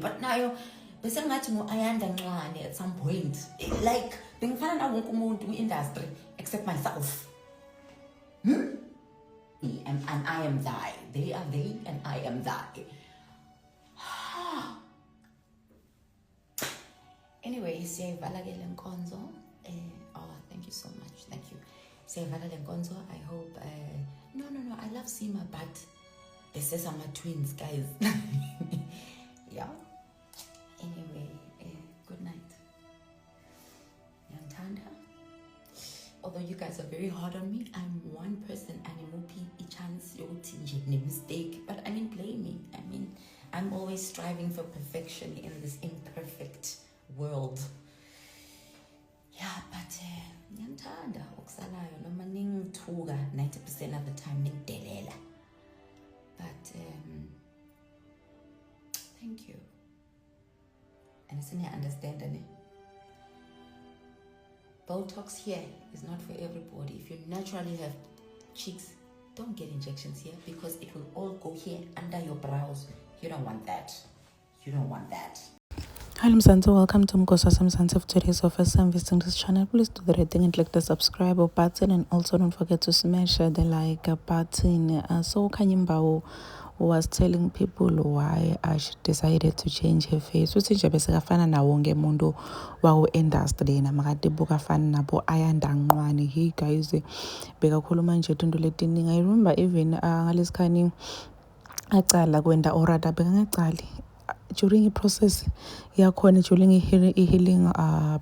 but now bese ngathi Ayanda Ncwane at some point. Like bengifana na wonke umuntu kwi-industry except myself. And I am thy. They are they and I am thy. Anyway, siyayivala ke le nkonzo. Thank you so much. Thank you. Siyayivala le nkonzo. I hope no, I love Sima, but this is my twins, guys. Yeah. Anyway, good night. Yantanda. Although you guys are very hard on me, I'm one person and a chance you mistake. But I mean, blame me. I mean, I'm always striving for perfection in this imperfect world. Yeah, but Yantanda, Oksalayo, no maning tuga 90% of the time ning delela. But thank you. And as I understand it. Botox here is not for everybody. If you naturally have cheeks, don't get injections here because it will all go here under your brows. You don't want that. You don't want that. Hi, I'm Mzansi. Welcome to Mkosa Mzansi. If today is your first time visiting this channel, please do the right thing and click the subscribe button, and also don't forget to smash the like button. So Kanyimba was telling people why she decided to change her face. Uthi nje bese kafana na wonke umuntu waku industry namakatibu kafana nabo Ayanda Ncwane. Hey guys, bekakhuluma nje into letiningi. I remember even ngalesikhathi acala kwenda orada bekangacali during i-process yakhona, during i-healing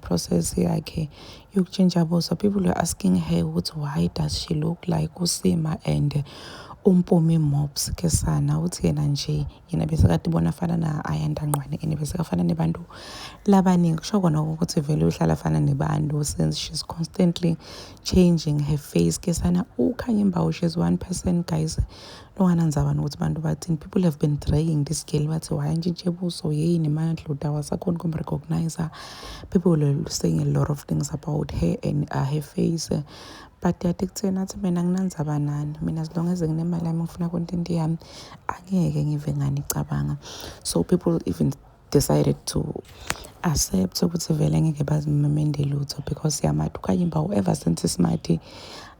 process yakhe yokutshintsha ubuso. People were asking her ukuthi why does she look like uSima and uMpumi Mobs kesana. Uthi yena nje yena bese kade bona fana na Ayanda Ncwane and bese kafana nebantu labaningi. Kusho kona ukuthi vele uhlala fana nebantu since she's constantly changing her face kesana. Ukhanyimba, she's one person, guys. No one anzabani ukuthi bantu bathini. People have been dragging this girl bathi why ntshintshe ubuso yini mandluda wasakhona ukumrecognize her. People were saying a lot of things about her and her face. But yadikuthena athi mina nginanzaba nani. Mina as long as nginemali yami ngifuna content yami angeke ngive ngani cabanga. So people even decided to accept ukuthi vele ngeke bazimemende lutho because yamathi uKhanyimba ever since smart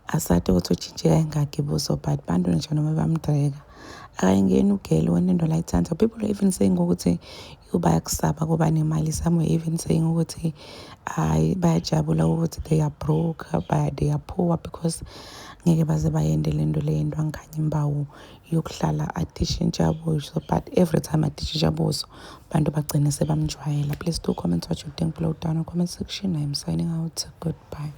asathe ukuthi utshintshe kangaki buso, but bantu nje noma bamdrega akayingeni ugele wena into la ithanda. People are even saying ukuthi bayakusaba kuba nemali. Some were even saying ukuthi bayajabula ukuthi they are broke, they are poor because ngeke baze bayende lento lento Kanyimba yokuhlala adishintsha ubuso. But every time adishintsha ubuso bantu bagcine sebamjwayela. Please do comment what you think below down in the comment section. I'm signing out. Goodbye.